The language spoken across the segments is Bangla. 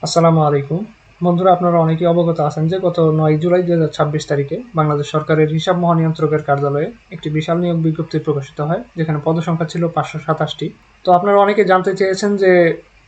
আসসালামু আলাইকুম। বন্ধুরা, আপনারা অনেকেই অবগত আছেন যে গত ৯ জুলাই ২০২৬ তারিখে বাংলাদেশ সরকারের হিসাব মহানিয়ন্ত্রকের কার্যালয়ে একটি বিশাল নিয়োগ বিজ্ঞপ্তি প্রকাশিত হয়, যেখানে পদসংখ্যা ছিল ৫২৭টি। তো আপনারা অনেকে জানতে চেয়েছেন যে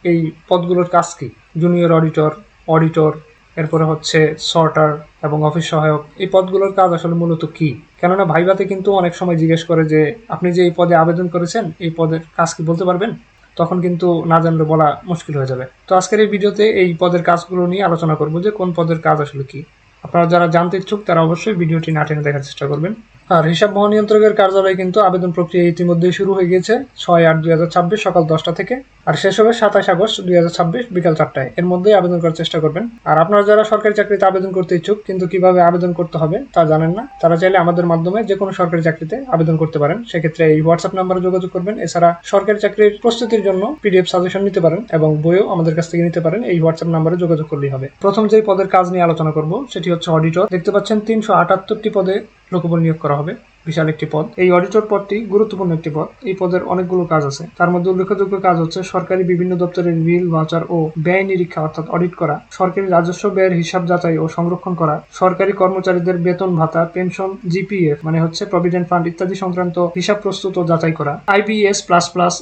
এই পদগুলোর কাজ কি। জুনিয়র অডিটর, অডিটর, এরপরে হচ্ছে সর্টার এবং অফিস সহায়ক। এই পদগুলোর কাজ আসলে মূলত কি? কেননা ভাইভাতে কিন্তু অনেক সময় জিজ্ঞেস করে যে আপনি যে এই পদে আবেদন করেছেন, এই পদের কাজ কি বলতে পারবেন? তখন কিন্তু না জানলে বলা মুশকিল হয়ে যাবে। তো আজকের এই ভিডিওতে এই পদের কাজগুলো নিয়ে আলোচনা করব যে কোন পদের কাজ আসলে কি। আপনারা যারা জানতে ইচ্ছুক তারা অবশ্যই ভিডিওটি না টেনে দেখার চেষ্টা করবেন। আর হিসাব মহানিয়ন্ত্রকের কার্যালয়ে কিন্তু আবেদন প্রক্রিয়া ইতিমধ্যেই শুরু হয়ে গিয়েছে ৬/৮/২০২৬ সকাল ১০টা থেকে, আর শেষ হবে ২৭ আগস্ট ২০২৬ বিকাল ৪টায়। এর মধ্যেই আবেদন করার চেষ্টা করবেন। আর আপনারা যারা সরকারি চাকরিতে আবেদন করতে ইচ্ছুক কিন্তু কিভাবে আবেদন করতে হবে তা জানেন না, তারা চাইলে আমাদের মাধ্যমে যে কোনো সরকারি চাকরিতে আবেদন করতে পারেন। সেক্ষেত্রে এই হোয়াটসঅ্যাপ নাম্বারে যোগাযোগ করবেন। এছাড়া সরকারি চাকরির প্রস্তুতির জন্য পিডিএফ সাজেশন নিতে পারেন এবং বইও আমাদের কাছ থেকে নিতে পারেন। এই হোয়াটসঅ্যাপ নাম্বারে যোগাযোগ করলেই হবে। প্রথম যে পদের কাজ নিয়ে আলোচনা করব সেটি হচ্ছে অডিটর। দেখতে পাচ্ছেন ৩৭৮টি পদে লোকবল নিয়োগ করা হবে। বিশাল একটি পদ। এই অডিটর পদটি গুরুত্বপূর্ণ একটি পদ। এই পদের অনেকগুলো কাজ আছে। তার মধ্যে উল্লেখযোগ্য কাজ হচ্ছে সরকারি বিভিন্ন দপ্তরের বিল, ভাউচার ও ব্যয় নিরীক্ষা অর্থাৎ অডিট করা, সরকারি রাজস্ব ব্যয়ের হিসাব যাচাই ও সংরক্ষণ করা, সরকারি কর্মচারীদের বেতন ভাতা, পেনশন, জিপিএফ মানে হচ্ছে প্রভিডেন্ট ফান্ড ইত্যাদি সংক্রান্ত হিসাব প্রস্তুত ও যাচাই করা, IBS++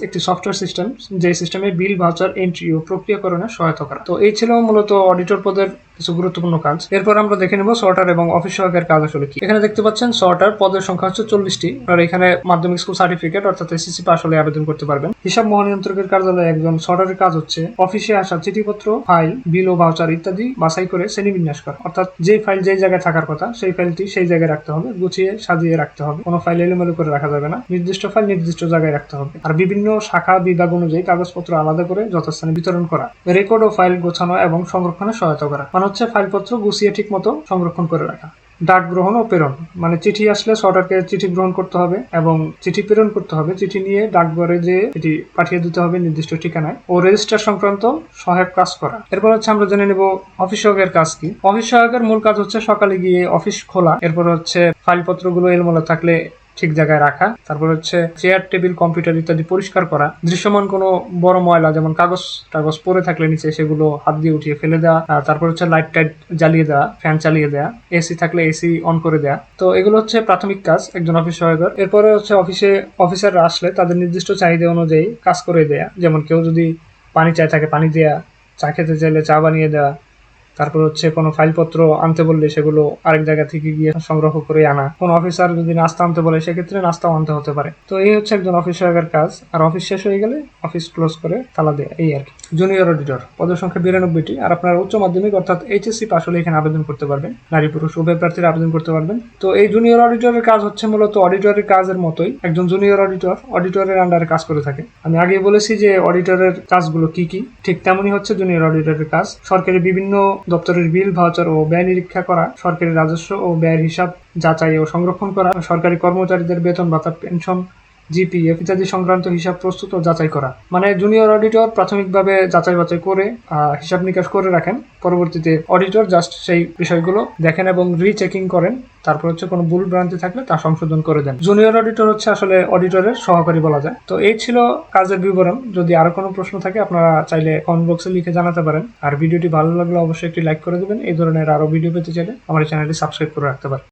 একটি সফটওয়্যার সিস্টেম, যে সিস্টেমে বিল, ভাউচার এন্ট্রি ও প্রক্রিয়াকরণে সহায়তা করা। তো এই ছিল মূলত অডিটর পদের কিছু গুরুত্বপূর্ণ কাজ। এরপর আমরা দেখে নেব সর্টার এবং অফিস সহায়কের কাজ আসলে কি। এখানে দেখতে পাচ্ছেন সর্টার পদের সংখ্যা হচ্ছে 40টি। আর এখানে মাধ্যমিক স্কুল সার্টিফিকেট অর্থাৎ এসএসসি পাস হলে আবেদন করতে পারবেন। হিসাব মহানিয়ন্ত্রকের কার্যালয়ে একজন সর্টারের কাজ হচ্ছে অফিসে আসা চিঠিপত্র, ফাইল, বিল ও ভাউচার ইত্যাদি বাছাই করে শ্রেণীবিন্যাস করা। অর্থাৎ যে ফাইল যেই জায়গায় থাকার কথা সেই ফাইলটি সেই জায়গায় রাখতে হবে, গুছিয়ে সাজিয়ে রাখতে হবে। কোনো ফাইল এলোমেলো করে রাখা যাবে না। নির্দিষ্ট ফাইল নির্দিষ্ট জায়গায় রাখতে হবে। আর বিভিন্ন শাখা বিভাগ অনুযায়ী কাগজপত্র আলাদা করে যথাস্থানে বিতরণ করা। রেকর্ড ও ফাইল গোছানো এবং সংরক্ষণে সহায়তা করা মানে হচ্ছে ফাইলপত্র গুছিয়ে ঠিক মতো সংরক্ষণ করে রাখা। ডাক গ্রহণ ও প্রেরণ মানে চিঠি আসলে সর্টারকে চিঠি গ্রহণ করতে হবে এবং চিঠি প্রেরণ করতে হবে। চিঠি নিয়ে ডাকঘরে যে এটি পাঠিয়ে দিতে হবে নির্দিষ্ট ঠিকানায়। ও রেজিস্টার সংক্রান্ত সহায়ক কাজ করা। এরপর হচ্ছে আমরা জেনে নেব অফিস সহায়কের কাজ কি। অফিস সহায়কের মূল কাজ হচ্ছে সকালে গিয়ে অফিস খোলা, এরপর হচ্ছে ফাইলপত্রগুলো এলোমেলো থাকলে ঠিক জায়গায় রাখা, তারপর হচ্ছে চেয়ার, টেবিল, কম্পিউটার ইত্যাদি পরিষ্কার করা, দৃশ্যমান কোনো বড় ময়লা যেমন কাগজ টাগজ পড়ে থাকলে নিচে সেগুলো হাত দিয়ে উঠিয়ে ফেলে দেওয়া, তারপর হচ্ছে লাইট টাইট জ্বালিয়ে দেওয়া, ফ্যান চালিয়ে দেওয়া, এসি থাকলে এসি অন করে দেওয়া। তো এগুলো হচ্ছে প্রাথমিক কাজ একজন অফিস সহায়কের। এরপরে হচ্ছে অফিসাররা আসলে তাদের নির্দিষ্ট চাহিদা অনুযায়ী কাজ করে দেয়া, যেমন কেউ যদি পানি চায় তাকে পানি দেয়া, চা খেতে চাইলে চা বানিয়ে দেওয়া, তারপর হচ্ছে কোনো ফাইলপত্র আনতে বললে সেগুলো আরেক জায়গা থেকে গিয়ে সংগ্রহ করে আনা, কোন অফিসার যদি নাস্তা আনতে বলে সেক্ষেত্রে নাস্তাও আনতে হতে পারে। তো এই হচ্ছে একজন অফিস সহায়কের কাজ। আর অফিস শেষ হয়ে গেলে অফিস ক্লোজ করে তালা দেয়, এই আর কি। জুনিয়র অডিটর পদের সংখ্যা 92টি। আর আপনার উচ্চ মাধ্যমিক অর্থাৎ এইচএসসি পাস হলে এখানে আবেদন করতে পারবেন। নারী পুরুষ উভয় প্রার্থীরা আবেদন করতে পারবেন। তো এই জুনিয়র অডিটরের কাজ হচ্ছে মূলত অডিটরের কাজের মতোই। একজন জুনিয়র অডিটরের আন্ডারে কাজ করে থাকে। আমি আগেই বলেছি যে অডিটরের কাজগুলো কি কি, ঠিক তেমনই হচ্ছে জুনিয়র অডিটরের কাজ। সরকারি বিভিন্ন দপ্তরের বিল, ভাউচার ও ব্যয় নিরীক্ষা করা, সরকারি রাজস্ব ও ব্যয়ের হিসাব যাচাই ও সংরক্ষণ করা, সরকারি কর্মচারীদের বেতন ভাতা, পেনশন, জিপিএফ ইত্যাদি সংক্রান্ত হিসাব প্রস্তুত ও যাচাই করা। মানে জুনিয়র অডিটর প্রাথমিকভাবে যাচাই বাছাই করে হিসাব নিকাশ করে রাখেন। পরবর্তীতে অডিটর জাস্ট সেই বিষয়গুলো দেখেন এবং রিচেকিং করেন। তারপর হচ্ছে কোনো ভুল ভ্রান্তি থাকলে তা সংশোধন করে দেন। জুনিয়র অডিটর হচ্ছে আসলে অডিটরের সহকারী বলা যায়। তো এই ছিল কাজের বিবরণ। যদি আরো কোনো প্রশ্ন থাকে আপনারা চাইলে কমেন্ট বক্সে লিখে জানাতে পারেন। আর ভিডিওটি ভালো লাগলে অবশ্যই একটি লাইক করে দেবেন। এই ধরনের আরো ভিডিও পেতে চাইলে আমার চ্যানেলটি সাবস্ক্রাইব করে রাখতে পারেন।